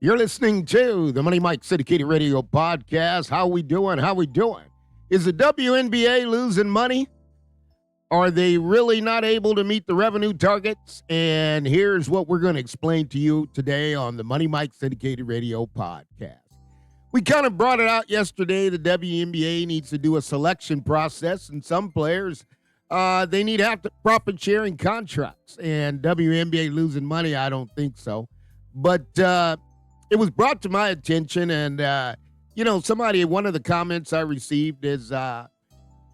You're listening to the Money Mike Syndicated Radio Podcast. How we doing? How we doing? Is the WNBA losing money? Are they really not able to meet the revenue targets? And here's what we're going to explain to you today on the Money Mike Syndicated Radio Podcast. We kind of brought it out yesterday. The WNBA needs to do a selection process, and some players, they need to have profit-sharing contracts. And WNBA losing money, I don't think so. But it was brought to my attention, and, one of the comments I received is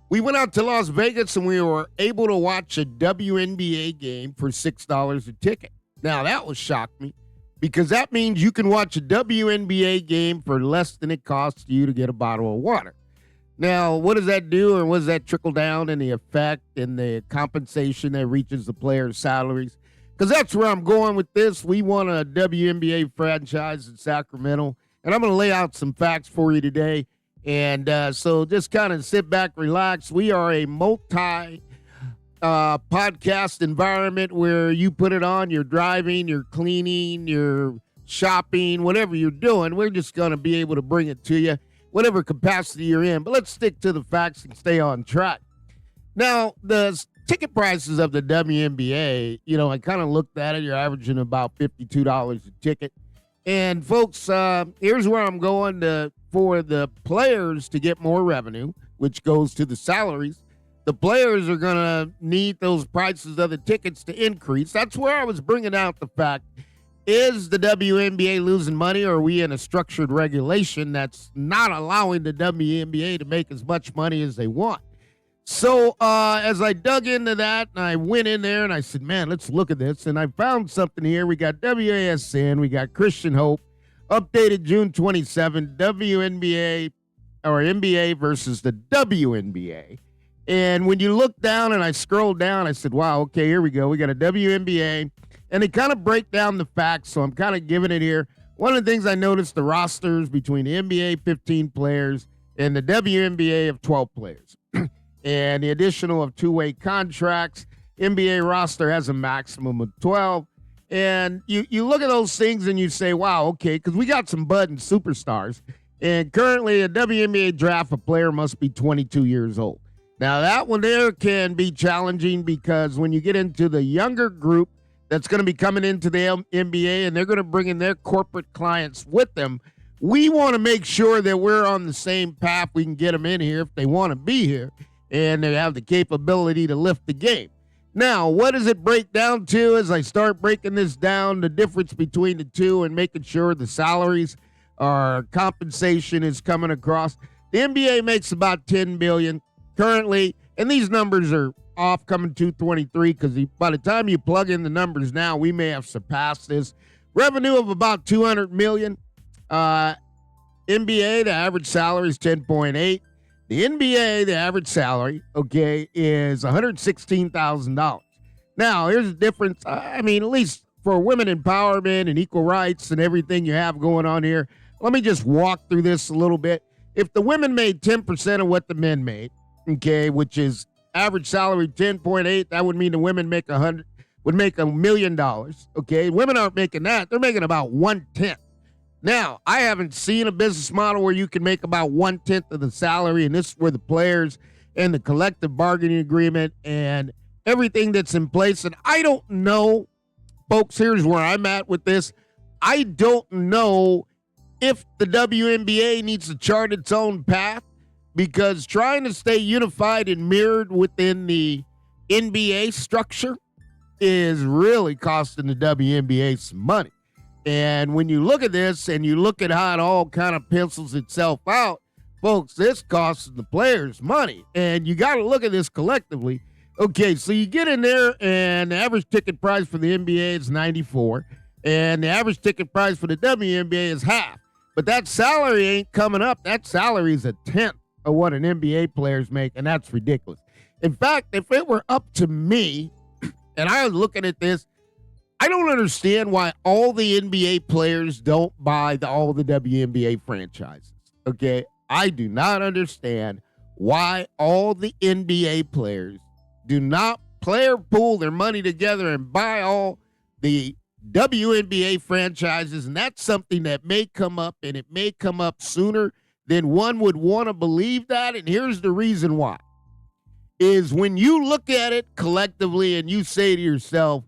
we went out to Las Vegas, and we were able to watch a WNBA game for $6 a ticket. Now, that was shocked me, because that means you can watch a WNBA game for less than it costs you to get a bottle of water. Now, what does that do, or what does that trickle down in the effect and the compensation that reaches the players' salaries? Because that's where I'm going with this. We want a WNBA franchise in Sacramento, and I'm going to lay out some facts for you today. And so just kind of sit back, relax. We are a multi-podcast environment where you put it on, you're driving, you're cleaning, you're shopping, whatever you're doing. We're just going to be able to bring it to you, whatever capacity you're in. But let's stick to the facts and stay on track. Now, the ticket prices of the WNBA, I kind of looked at it. You're averaging about $52 a ticket. And, folks, here's where I'm going for the players to get more revenue, which goes to the salaries. The players are going to need those prices of the tickets to increase. That's where I was bringing out the fact, is the WNBA losing money, or are we in a structured regulation that's not allowing the WNBA to make as much money as they want? So as I dug into that, and I went in there and I said, man, let's look at this. And I found something here. We got WASN, we got Christian Hope, updated June 27, WNBA or NBA versus the WNBA. And when you look down and I scrolled down, I said, wow, okay, here we go. We got a WNBA. And they kind of break down the facts, so I'm kind of giving it here. One of the things I noticed, the rosters between the NBA, 15 players, and the WNBA of 12 players. And the additional of two-way contracts. NBA roster has a maximum of 12. And you look at those things and you say, wow, okay, because we got some budding superstars. And currently, a WNBA draft, a player must be 22 years old. Now, that one there can be challenging, because when you get into the younger group that's going to be coming into the NBA and they're going to bring in their corporate clients with them, we want to make sure that we're on the same path. We can get them in here if they want to be here, and they have the capability to lift the game. Now, what does it break down to as I start breaking this down, the difference between the two and making sure the salaries or compensation is coming across? The NBA makes about $10 billion currently, and these numbers are off, coming to 23, because by the time you plug in the numbers now, we may have surpassed this. Revenue of about $200 million. NBA, the average salary is 10.8. The NBA, the average salary, is $116,000. Now, here's the difference. At least for women empowerment and equal rights and everything you have going on here, let me just walk through this a little bit. If the women made 10% of what the men made, which is average salary 10.8, that would mean the women make $1 million. Women aren't making that. They're making about 1/10. Now, I haven't seen a business model where you can make about 1/10 of the salary, and this is where the players and the collective bargaining agreement and everything that's in place. And I don't know, folks, here's where I'm at with this. I don't know if the WNBA needs to chart its own path, because trying to stay unified and mirrored within the NBA structure is really costing the WNBA some money. And when you look at this and you look at how it all kind of pencils itself out, folks, this costs the players money. And you got to look at this collectively. Okay, so you get in there, and the average ticket price for the NBA is $94, and the average ticket price for the WNBA is half. But that salary ain't coming up. That salary is 1/10 of what an NBA players make, and that's ridiculous. In fact, if it were up to me, and I was looking at this, I don't understand why all the NBA players don't buy all the WNBA franchises, I do not understand why all the NBA players do not player pool their money together and buy all the WNBA franchises, and that's something that may come up, and it may come up sooner than one would want to believe that. And here's the reason why. Is when you look at it collectively and you say to yourself,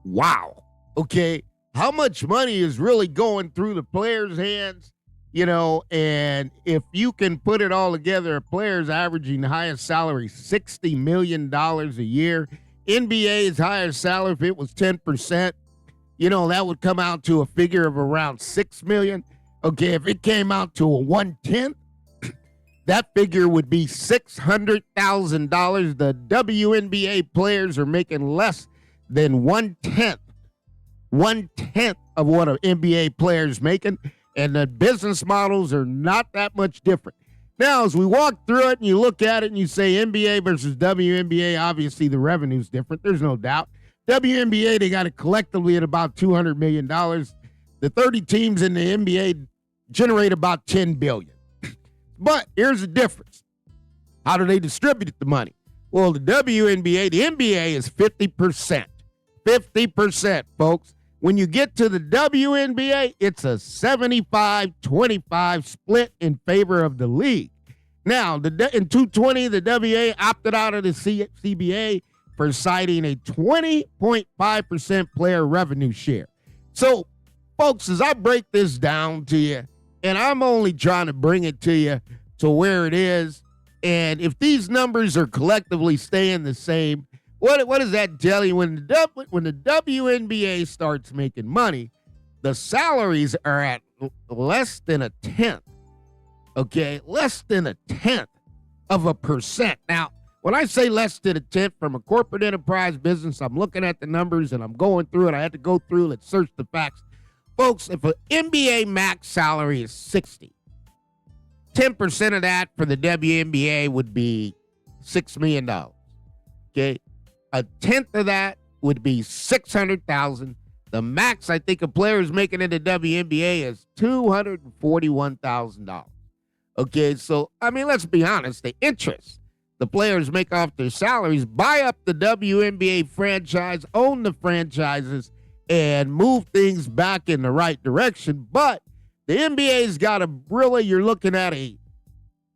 wow, okay, how much money is really going through the players' hands? And if you can put it all together, a player's averaging the highest salary, $60 million a year. NBA's highest salary, if it was 10%, that would come out to a figure of around $6 million. Okay, if it came out to a 1/10, that figure would be $600,000. The WNBA players are making less than 1/10 of what an NBA player is making, and the business models are not that much different. Now, as we walk through it and you look at it and you say NBA versus WNBA, obviously the revenue is different. There's no doubt. WNBA, they got it collectively at about $200 million. The 30 teams in the NBA generate about $10 billion. But here's the difference. How do they distribute the money? Well, the WNBA, the NBA is 50%. 50%, folks. When you get to the WNBA, it's a 75-25 split in favor of the league. Now, in 220, the WA opted out of the CBA for citing a 20.5% player revenue share. So, folks, as I break this down to you, and I'm only trying to bring it to you to where it is, and if these numbers are collectively staying the same, what does that tell you? When the WNBA starts making money, the salaries are at less than a tenth. Okay, less than a tenth of a percent. Now, when I say less than a tenth from a corporate enterprise business, I'm looking at the numbers and I'm going through it. I had to go through, let's search the facts. Folks, if an NBA max salary is 60, 10% of that for the WNBA would be $6 million. Okay, a tenth of that would be $600,000. The max I think a player is making in the WNBA is $241,000. Okay, so, I mean, let's be honest. The interest the players make off their salaries, buy up the WNBA franchise, own the franchises, and move things back in the right direction. But the NBA's got a really, you're looking at a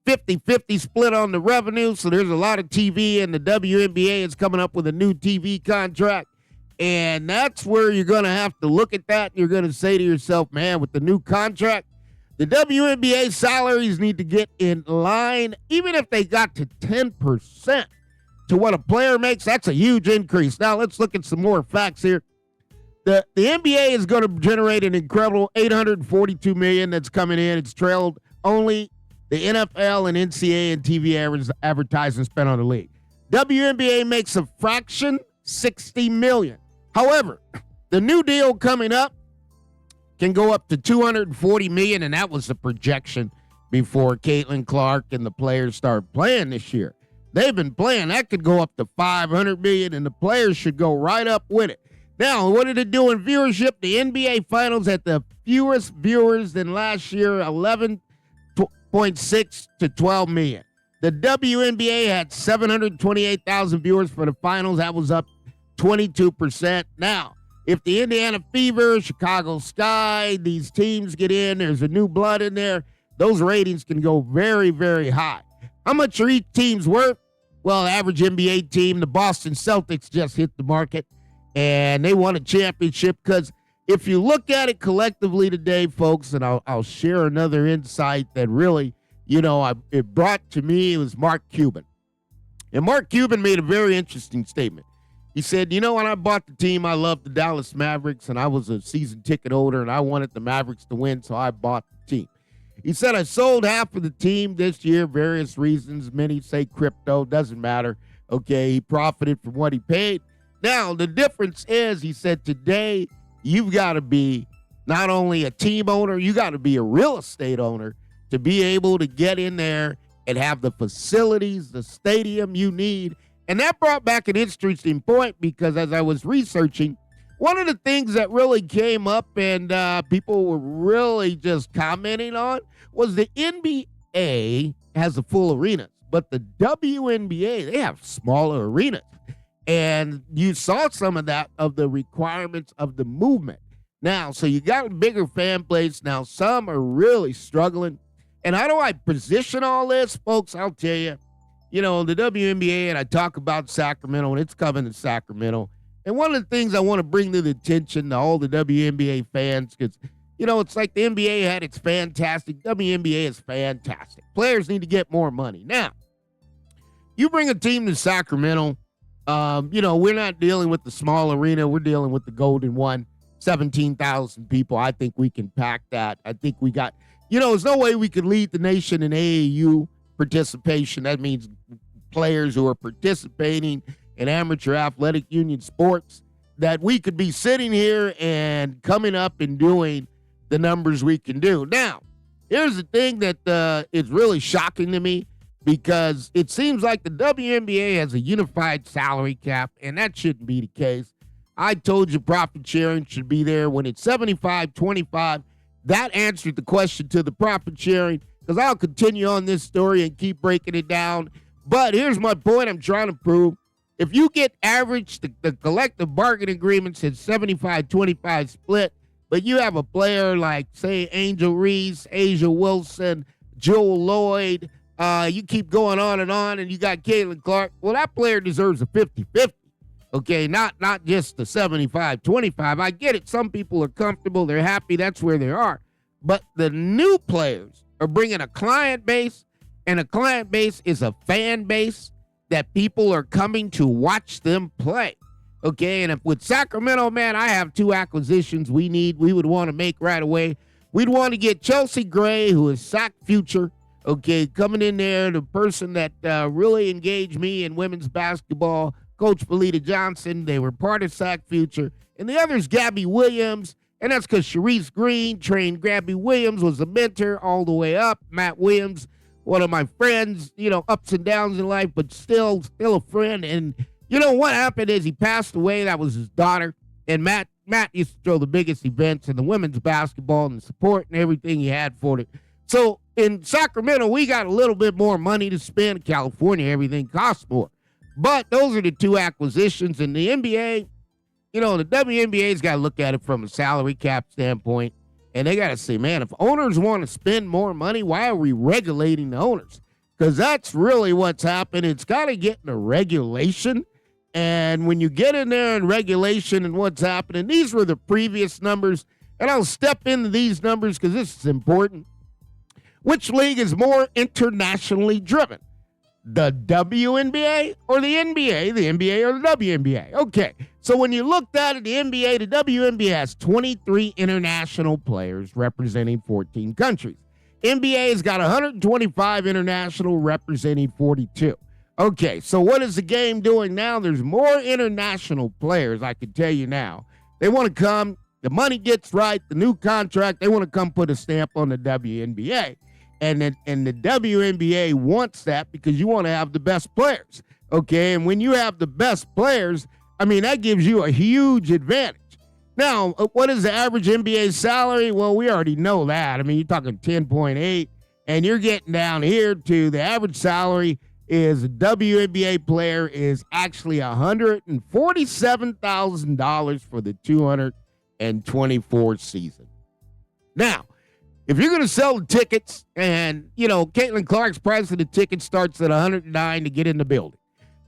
50-50 split on the revenue, so there's a lot of TV, and the WNBA is coming up with a new TV contract. And that's where you're going to have to look at that, and you're going to say to yourself, man, with the new contract, the WNBA salaries need to get in line. Even if they got to 10% to what a player makes, that's a huge increase. Now, let's look at some more facts here. The NBA is going to generate an incredible $842 million that's coming in. It's trailed only the NFL and NCAA and TV advertising spent on the league. WNBA makes a fraction, $60 million. However, the new deal coming up can go up to $240 million, and that was the projection before Caitlin Clark and the players started playing this year. They've been playing. That could go up to $500 million, and the players should go right up with it. Now, what did it do in viewership? The NBA Finals had the fewest viewers than last year, 11.6 to 12 million. The WNBA had 728,000 viewers for the finals. That was up 22%. Now, if the Indiana Fever, Chicago Sky, these teams get in, there's a new blood in there, those ratings can go very, very high. How much are each team's worth? Well, the average NBA team, the Boston Celtics just hit the market, and they won a championship because if you look at it collectively today, folks, and I'll share another insight that really, it brought to me, it was Mark Cuban. And Mark Cuban made a very interesting statement. He said, when I bought the team, I loved the Dallas Mavericks, and I was a season ticket holder, and I wanted the Mavericks to win, so I bought the team. He said, I sold half of the team this year, various reasons. Many say crypto, doesn't matter. Okay, he profited from what he paid. Now, the difference is, he said, today, you've got to be not only a team owner, you got to be a real estate owner to be able to get in there and have the facilities, the stadium you need. And that brought back an interesting point because as I was researching, one of the things that really came up and people were really just commenting on was the NBA has a full arenas, but the WNBA, they have smaller arenas. And you saw some of that, of the requirements of the movement. Now, so you got a bigger fan base. Now, some are really struggling. And how do I position all this, folks? I'll tell you, the WNBA, and I talk about Sacramento, and it's coming to Sacramento. And one of the things I want to bring to the attention to all the WNBA fans, because, it's like the NBA had its fantastic. WNBA is fantastic. Players need to get more money. Now, you bring a team to Sacramento, we're not dealing with the small arena. We're dealing with the Golden One, 17,000 people. I think we can pack that. I think we got, there's no way we could lead the nation in AAU participation. That means players who are participating in amateur athletic union sports, that we could be sitting here and coming up and doing the numbers we can do. Now, here's the thing that is really shocking to me, because it seems like the WNBA has a unified salary cap, and that shouldn't be the case. I told you profit sharing should be there when it's 75-25. That answered the question to the profit sharing, because I'll continue on this story and keep breaking it down. But here's my point I'm trying to prove. If you get average, the collective bargaining agreement says 75-25 split, but you have a player like, say, Angel Reese, Asia Wilson, Joel Lloyd, you keep going on, and you got Caitlin Clark. Well, that player deserves a 50-50. Okay, not just the 75-25. I get it. Some people are comfortable. They're happy. That's where they are. But the new players are bringing a client base, and a client base is a fan base that people are coming to watch them play. Okay, and if with Sacramento, man, I have two acquisitions we would want to make right away. We'd want to get Chelsea Gray, who is Sac Future, okay, coming in there, the person that really engaged me in women's basketball, Coach Belita Johnson. They were part of Sac Future. And the other is Gabby Williams, and that's because Sharice Green trained Gabby Williams, was a mentor all the way up. Matt Williams, one of my friends, ups and downs in life, but still a friend. And what happened is he passed away. That was his daughter. And Matt used to throw the biggest events in the women's basketball and the support and everything he had for it. So in Sacramento, we got a little bit more money to spend. California, everything costs more. But those are the two acquisitions. And the NBA, the WNBA's got to look at it from a salary cap standpoint. And they got to say, man, if owners want to spend more money, why are we regulating the owners? Because that's really what's happened. It's got to get in a regulation. And when you get in there in regulation and what's happening, these were the previous numbers. And I'll step into these numbers because this is important. Which league is more internationally driven? The WNBA or the NBA? The NBA or the WNBA? Okay, so when you looked at it, the NBA, the WNBA has 23 international players representing 14 countries. NBA has got 125 international representing 42. Okay, so what is the game doing now? There's more international players, I can tell you now. They want to come, the money gets right, the new contract, they want to come put a stamp on the WNBA. And the WNBA wants that because you want to have the best players, okay? And when you have the best players, that gives you a huge advantage. Now, what is the average NBA salary? Well, we already know that. You're talking 10.8, and you're getting down here to the average salary is a WNBA player is actually $147,000 for the 224 season. Now, if you're going to sell the tickets, and, Caitlin Clark's price of the ticket starts at $109 to get in the building,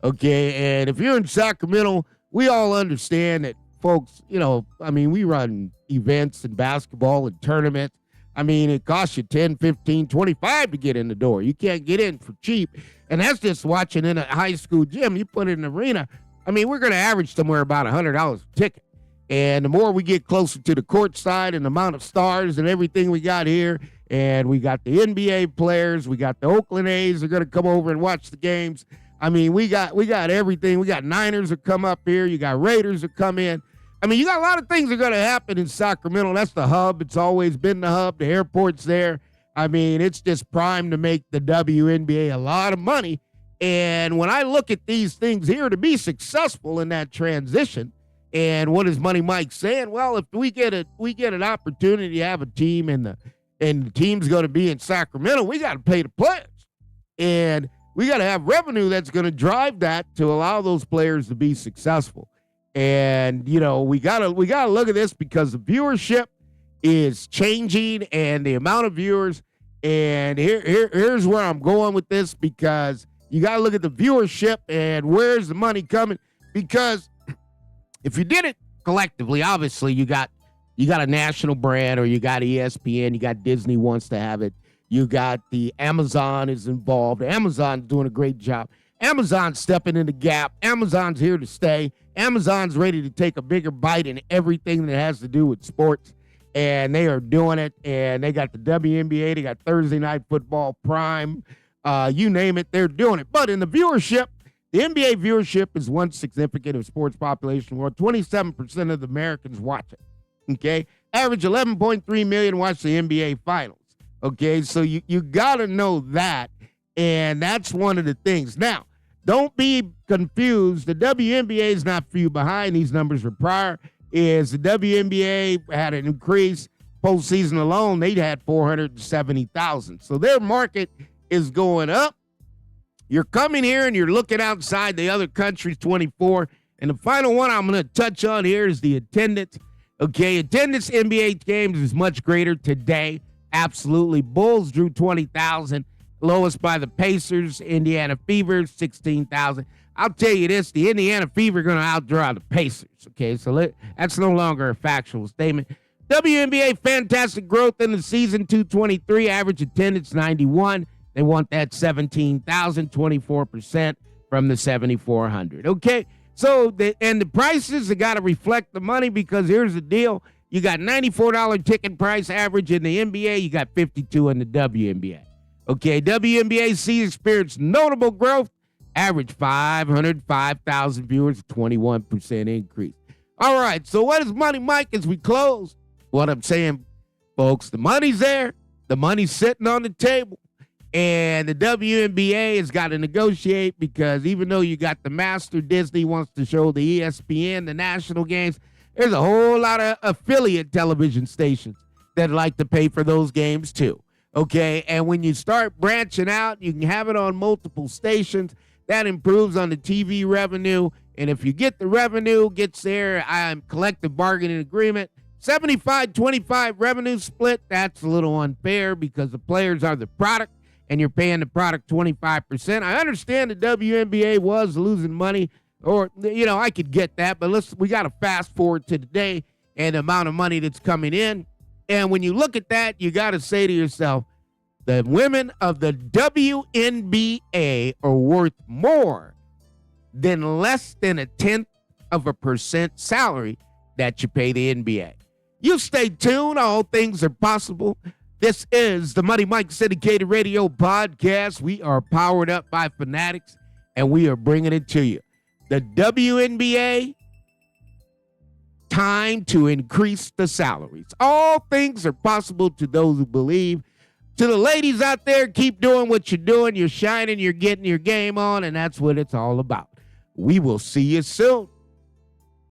okay? And if you're in Sacramento, we all understand that, folks, we run events and basketball and tournaments. It costs you $10, $15, $25 to get in the door. You can't get in for cheap. And that's just watching in a high school gym. You put it in an arena. We're going to average somewhere about $100 a ticket. And the more we get closer to the court side and the amount of stars and everything we got here, and we got the NBA players, we got the Oakland A's are going to come over and watch the games. We got everything. We got Niners that come up here. You got Raiders that come in. You got a lot of things that are going to happen in Sacramento. That's the hub. It's always been the hub. The airport's there. It's just primed to make the WNBA a lot of money. And when I look at these things here, to be successful in that transition, and what is Money Mike saying? Well, if we get an opportunity to have a team and the team's going to be in Sacramento, we got to pay the players. And we got to have revenue that's going to drive that to allow those players to be successful. And, you know, we got to look at this because the viewership is changing and the amount of viewers. And here's where I'm going with this, because you got to look at the viewership and where's the money coming. Because if you did it collectively, obviously you got a national brand, or you got ESPN, you got Disney wants to have it. You got the Amazon is involved. Amazon's doing a great job. Amazon's stepping in the gap. Amazon's here to stay. Amazon's ready to take a bigger bite in everything that has to do with sports, and they are doing it. And they got the WNBA, they got Thursday Night Football, Prime, you name it, they're doing it. But in the viewership, the NBA viewership is one significant of sports population in the world. 27% of the Americans watch it. Okay, average 11.3 million watch the NBA Finals. Okay, so you got to know that, and that's one of the things. Now, don't be confused. The WNBA is not few behind. These numbers are prior. Is the WNBA had an increase postseason alone? They had 470,000. So their market is going up. You're coming here and you're looking outside the other countries, 24. And the final one I'm going to touch on here is the attendance. Okay, attendance NBA games is much greater today. Absolutely. Bulls drew 20,000. Lowest by the Pacers. Indiana Fever, 16,000. I'll tell you this, the Indiana Fever are going to outdraw the Pacers. Okay, so that's no longer a factual statement. WNBA, fantastic growth in the season, 223. Average attendance, 91. They want that 17,000, 24% from the 7,400. Okay, so the prices have got to reflect the money, because here's the deal. You got $94 ticket price average in the NBA. You got $52 in the WNBA. Okay, WNBA season experienced notable growth. Average 505,000 viewers, 21% increase. All right, so what is Money Mike as we close? What I'm saying, folks, the money's there. The money's sitting on the table. And the WNBA has got to negotiate, because even though you got the master, Disney wants to show the ESPN, the national games, there's a whole lot of affiliate television stations that like to pay for those games too. Okay, and when you start branching out, you can have it on multiple stations. That improves on the TV revenue. And if you get the revenue, gets there, collective bargaining agreement, 75-25 revenue split, that's a little unfair, because the players are the product and you're paying the product 25%. I understand the WNBA was losing money, or, you know, I could get that, but we got to fast forward to today and the amount of money that's coming in. And when you look at that, you got to say to yourself, the women of the WNBA are worth more than less than 0.1% salary that you pay the NBA. You stay tuned. All things are possible. This is the Money Mike Syndicated Radio Podcast. We are powered up by Fanatics, and we are bringing it to you. The WNBA, time to increase the salaries. All things are possible to those who believe. To the ladies out there, keep doing what you're doing. You're shining, you're getting your game on, and that's what it's all about. We will see you soon.